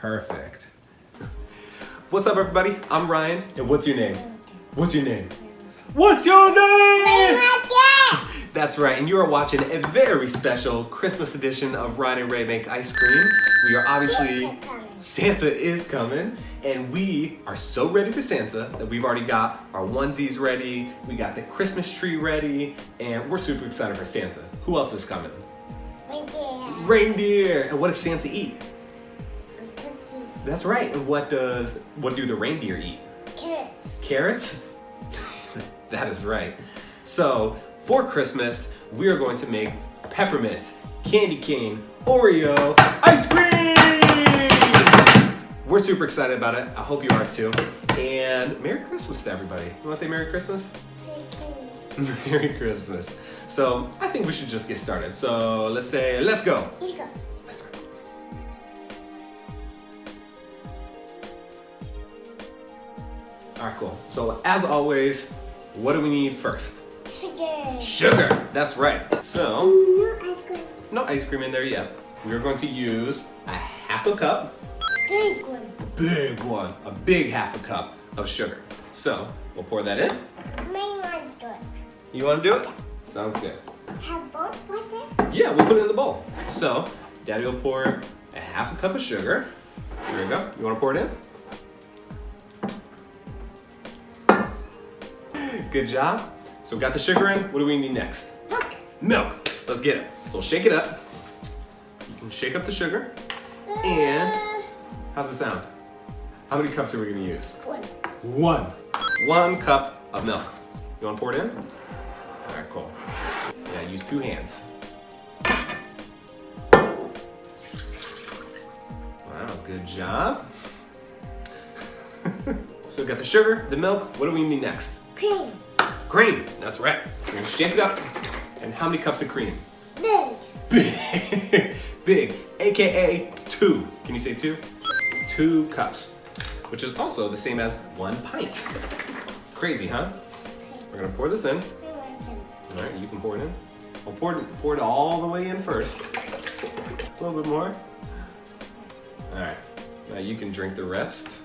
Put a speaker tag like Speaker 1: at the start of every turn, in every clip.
Speaker 1: Perfect. What's up, everybody? I'm Ryan, and what's your name? What's your name? What's your name? That's right, and you are watching a very special Christmas edition of Ryan and Rae Make Ice Cream. We are obviously, Santa is coming, and we are so ready for Santa that we've already got our onesies ready, we got the Christmas tree ready, and we're super excited for Santa. Who else is coming?
Speaker 2: Reindeer.
Speaker 1: Reindeer! And what does Santa eat?
Speaker 2: Cookies.
Speaker 1: That's right, and what do the reindeer eat?
Speaker 2: Carrots.
Speaker 1: Carrots? That is right. So, for Christmas, we are going to make peppermint, candy cane, Oreo ice cream! We're super excited about it. I hope you are too. And Merry Christmas to everybody. You want to say Merry Christmas? Merry Christmas. So, I think we should just get started. So, let's say, let's go.
Speaker 2: Let's go.
Speaker 1: Let's go. All right, cool. So, as always, what do we need first?
Speaker 2: Sugar.
Speaker 1: Sugar, that's right. So,
Speaker 2: No ice cream.
Speaker 1: no ice cream in there yet. We're going to use a half a cup,
Speaker 2: Big one.
Speaker 1: big one, a big half a cup of sugar. So, we'll pour that in.
Speaker 2: My one's good.
Speaker 1: You want to do it? Sounds good.
Speaker 2: Have both right there?
Speaker 1: Yeah, we'll put it in the bowl. So, Daddy will pour a half a cup of sugar. Here we go. You want to pour it in? Good job. So we got the sugar in. What do we need next?
Speaker 2: Look.
Speaker 1: Milk. Let's get it. So we'll shake it up. You can shake up the sugar. And how's it sound? How many cups are we gonna use?
Speaker 2: One.
Speaker 1: One cup of milk. You wanna pour it in? All right, cool. Yeah, use two hands. Wow, good job. So we got the sugar, the milk. What do we need next?
Speaker 2: Cream.
Speaker 1: Cream, that's right. We're gonna shake it up. And how many cups of cream?
Speaker 2: Big.
Speaker 1: Big, big, AKA 2. Can you say 2? 2 cups, which is also the same as 1 pint. Crazy, huh? We're gonna pour this in. All right, you can pour it in. I'll pour it all the way in first. A little bit more. All right, now you can drink the rest.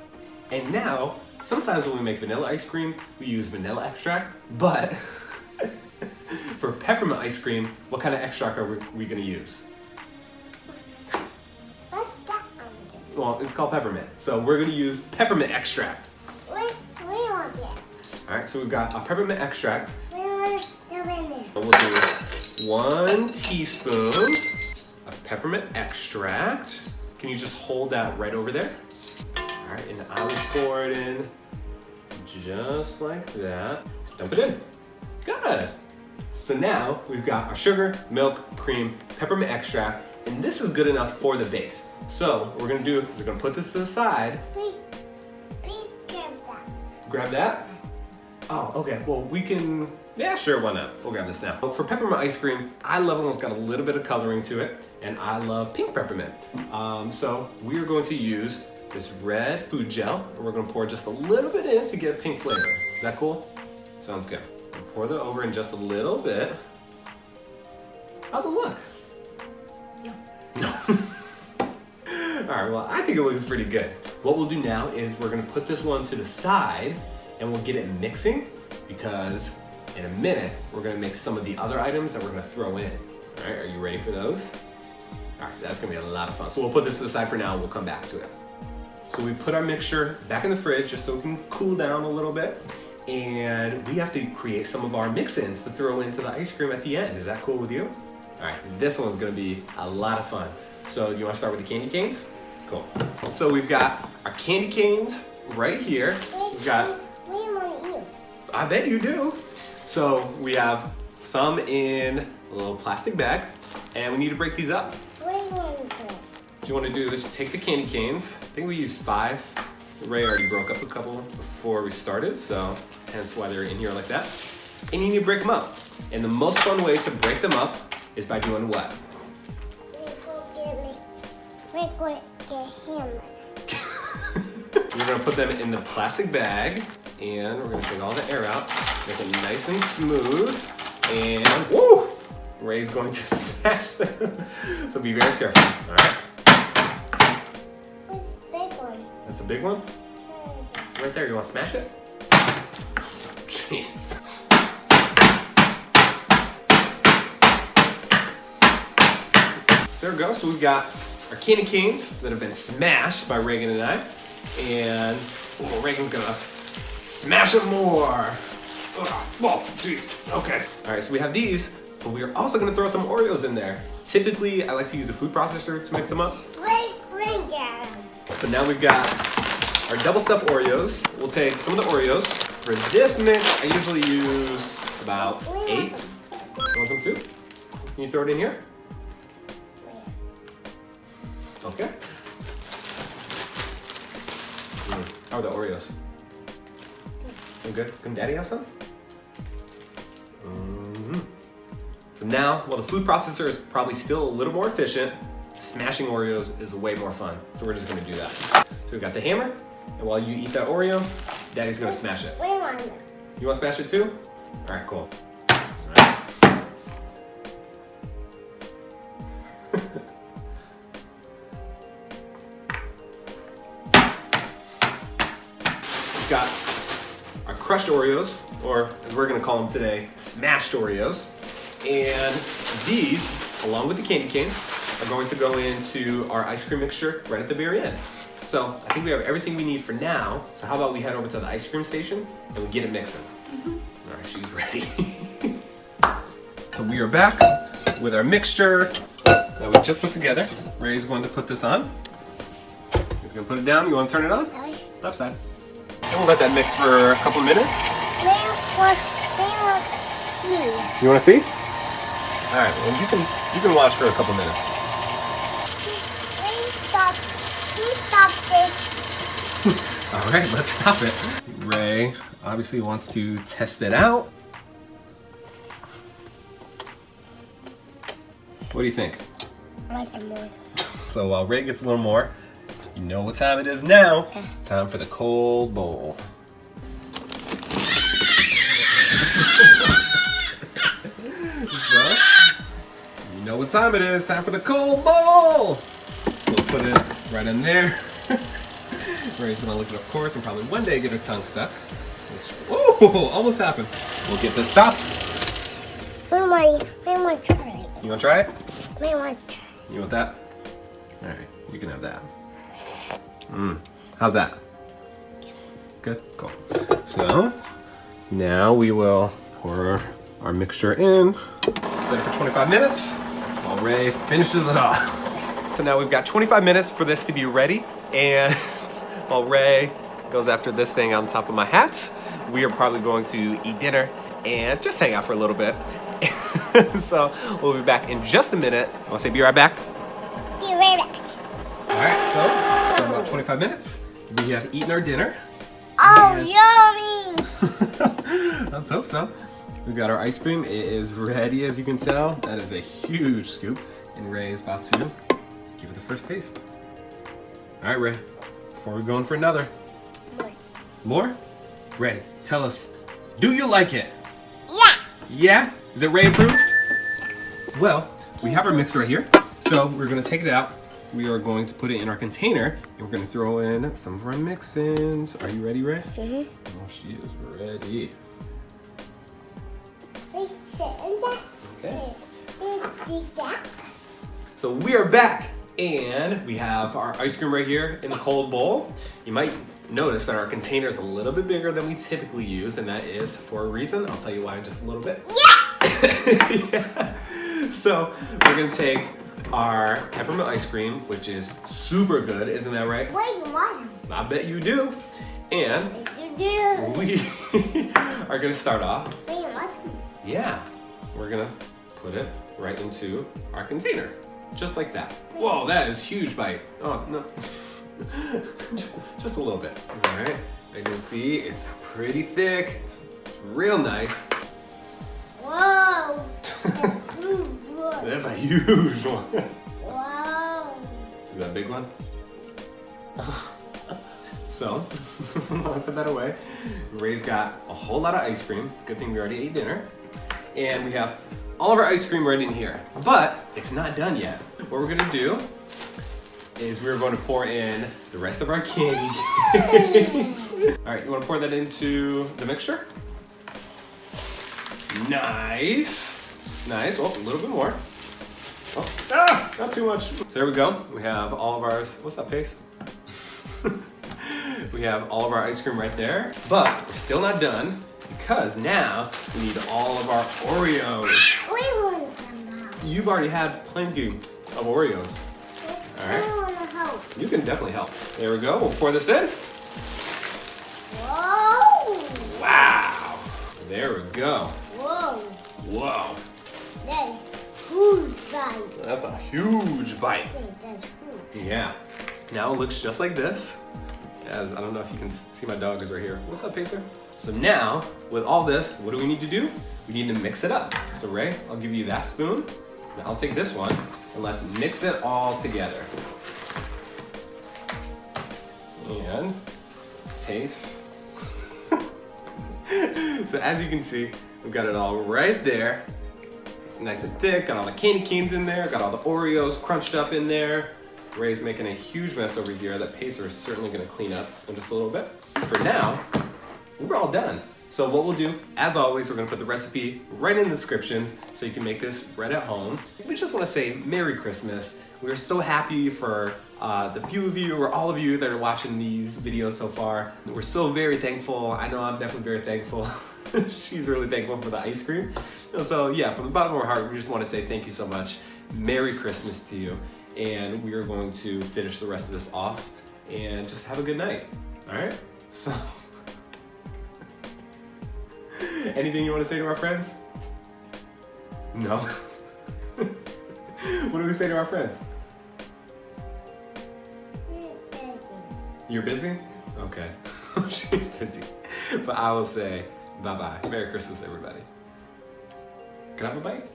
Speaker 1: And now, sometimes when we make vanilla ice cream, we use vanilla extract, but for peppermint ice cream, what kind of extract are we gonna use?
Speaker 2: What's that under?
Speaker 1: Well, it's called peppermint. So we're gonna use peppermint extract.
Speaker 2: We want it.
Speaker 1: All right, so we've got our peppermint extract.
Speaker 2: We want the in there.
Speaker 1: We'll do 1 teaspoon of peppermint extract. Can you just hold that right over there? All right, and I will pour it in just like that. Dump it in. Good. So now we've got our sugar, milk, cream, peppermint extract, and this is good enough for the base. So what we're gonna do is we're gonna put this to the side.
Speaker 2: We grab that.
Speaker 1: Grab that? Oh, okay. Well, we can, yeah, sure, why not? We'll grab this now. For peppermint ice cream, I love it when it's got a little bit of coloring to it, and I love pink peppermint. So we are going to use this red food gel, and we're gonna pour just a little bit in to get a pink flavor. Is that cool? Sounds good. We'll pour that over in just a little bit. How's it look? No. All right, well, I think it looks pretty good. What we'll do now is we're gonna put this one to the side and we'll get it mixing, because in a minute, we're gonna mix some of the other items that we're gonna throw in. All right, are you ready for those? All right, that's gonna be a lot of fun. So we'll put this to the side for now and we'll come back to it. So we put our mixture back in the fridge just so it can cool down a little bit. And we have to create some of our mix-ins to throw into the ice cream at the end. Is that cool with you? All right, this one's gonna be a lot of fun. So you wanna start with the candy canes? Cool. So we've got our candy canes right here. We've got,
Speaker 2: We want you.
Speaker 1: I bet you do. So we have some in a little plastic bag, and we need to break these up.
Speaker 2: We want you.
Speaker 1: What you want to do is take the candy canes. I think we used 5. Rae already broke up a couple before we started, so hence why they're in here like that. And you need to break them up. And the most fun way to break them up is by doing what?
Speaker 2: We're going to get hammer.
Speaker 1: We're gonna put them in the plastic bag, and we're gonna take all the air out, make it nice and smooth, and woo! Rae's going to smash them. So be very careful, all right?
Speaker 2: What's
Speaker 1: a big one? Right there, you wanna smash it? Jeez. There we go, so we've got our candy canes that have been smashed by Reagan and I. And Reagan's gonna smash them more. Oh, jeez, okay. All right, so we have these, but we are also gonna throw some Oreos in there. Typically, I like to use a food processor to mix them up.
Speaker 2: Bring them.
Speaker 1: So now we've got our double stuffed Oreos. We'll take some of the Oreos. For this mix, I usually use about 8. You want some too? Can you throw it in here? Okay. How are the Oreos? You good? Can Daddy have some? So now, while the food processor is probably still a little more efficient, smashing Oreos is way more fun. So we're just gonna do that. So we've got the hammer, and while you eat that Oreo, Daddy's gonna smash it. You wanna smash it too? All right, cool. All right. We've got our crushed Oreos, or as we're gonna call them today, smashed Oreos. And these, along with the candy canes, are going to go into our ice cream mixture right at the very end. So I think we have everything we need for now. So how about we head over to the ice cream station and we get it mixing. All right, she's ready. So we are back with our mixture that we just put together. Ray's going to put this on. He's gonna put it down. You wanna turn it on? Left side. And we'll let that mix for a couple minutes. You wanna see? All right, well you can watch for a couple minutes.
Speaker 2: Please stop this.
Speaker 1: All right, let's stop it. Rae obviously wants to test it out. What do you think?
Speaker 2: I like some more.
Speaker 1: So while Rae gets a little more, you know what time it is now. Time for the cold bowl. So, you know what time it is. Time for the cold bowl. So we'll put it right in there. Ray's gonna lick it, of course, and probably one day get her tongue stuck. Oh, almost happened. We'll get this stopped.
Speaker 2: I want to try it.
Speaker 1: You wanna try it?
Speaker 2: I want to try
Speaker 1: You want that? All right, you can have that. How's that? Good, cool. So now we will pour our mixture in. Set it for 25 minutes while Rae finishes it off. So now we've got 25 minutes for this to be ready, and while Rae goes after this thing on top of my hat, we are probably going to eat dinner and just hang out for a little bit. So we'll be back in just a minute. I want to say be right back.
Speaker 2: Be right back.
Speaker 1: All right, so it's been about 25 minutes. We have eaten our dinner.
Speaker 2: Oh,
Speaker 1: yummy! Let's hope so. We've got our ice cream. It is ready, as you can tell. That is a huge scoop. And Rae is about to give it the first taste. All right, Rae, before we go in for another. More? Rae, tell us, do you like it?
Speaker 2: Yeah.
Speaker 1: Yeah? Is it Rae approved? Well, we have our mix right here. So we're gonna take it out. We are going to put it in our container, and we're gonna throw in some of our mix-ins. Are you ready, Rae?
Speaker 2: Mm-hmm.
Speaker 1: Oh, she is ready. Okay. So we are back, and we have our ice cream right here in the cold bowl. You might notice that our container is a little bit bigger than we typically use, and that is for a reason. I'll tell you why in just a little bit. Yeah! So we're gonna take our peppermint ice cream, which is super good, isn't that right?
Speaker 2: Wait, you want them?
Speaker 1: I bet you do. And we are gonna start off.
Speaker 2: Wait, you want them?
Speaker 1: Yeah, we're gonna put it right into our container, just like that. Whoa, that is huge bite. Oh, no. Just a little bit. All right, as you can see, it's pretty thick. It's real nice.
Speaker 2: Whoa.
Speaker 1: That's a huge one.
Speaker 2: Wow.
Speaker 1: Is that a big one? So, I'll put that away. Ray's got a whole lot of ice cream. It's a good thing we already ate dinner. And we have all of our ice cream right in here. But it's not done yet. What we're gonna do is we're going to pour in the rest of our candy canes. All right, you want to pour that into the mixture? Nice. Nice. Oh, a little bit more. Oh, not too much. So there we go. We have all of ours. What's up, Pace? We have all of our ice cream right there, but we're still not done because now we need all of our Oreos.
Speaker 2: We want them out.
Speaker 1: You've already had plenty of Oreos. All right.
Speaker 2: I want to help.
Speaker 1: You can definitely help. There we go. We'll pour this in.
Speaker 2: Whoa.
Speaker 1: Wow. There we go.
Speaker 2: Whoa.
Speaker 1: Whoa.
Speaker 2: That's huge bite.
Speaker 1: That's a huge bite.
Speaker 2: Yeah, that's huge.
Speaker 1: Yeah. Now it looks just like this. As I don't know if you can see, my dog is right here. What's up, Pacer? So now, with all this, what do we need to do? We need to mix it up. So Rae, I'll give you that spoon. Now I'll take this one, and let's mix it all together. And Pace. So as you can see, we've got it all right there. It's nice and thick, got all the candy canes in there, got all the Oreos crunched up in there. Rae's making a huge mess over here that Pacer is certainly gonna clean up in just a little bit. For now, we're all done. So what we'll do, as always, we're gonna put the recipe right in the descriptions so you can make this right at home. We just wanna say Merry Christmas. We're so happy for the few of you or all of you that are watching these videos so far. We're so very thankful. I know I'm definitely very thankful. She's really thankful for the ice cream. So yeah, from the bottom of our heart, we just wanna say thank you so much. Merry Christmas to you. And we are going to finish the rest of this off and just have a good night. All right? So, anything you want to say to our friends? No? What do we say to our friends? You're busy? Okay. She's busy. But I will say bye-bye. Merry Christmas, everybody. Can I have a bite?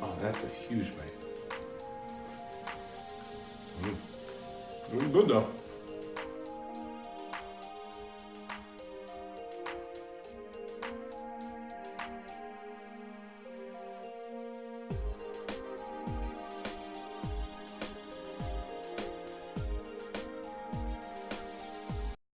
Speaker 1: Oh, that's a huge bite. Good though.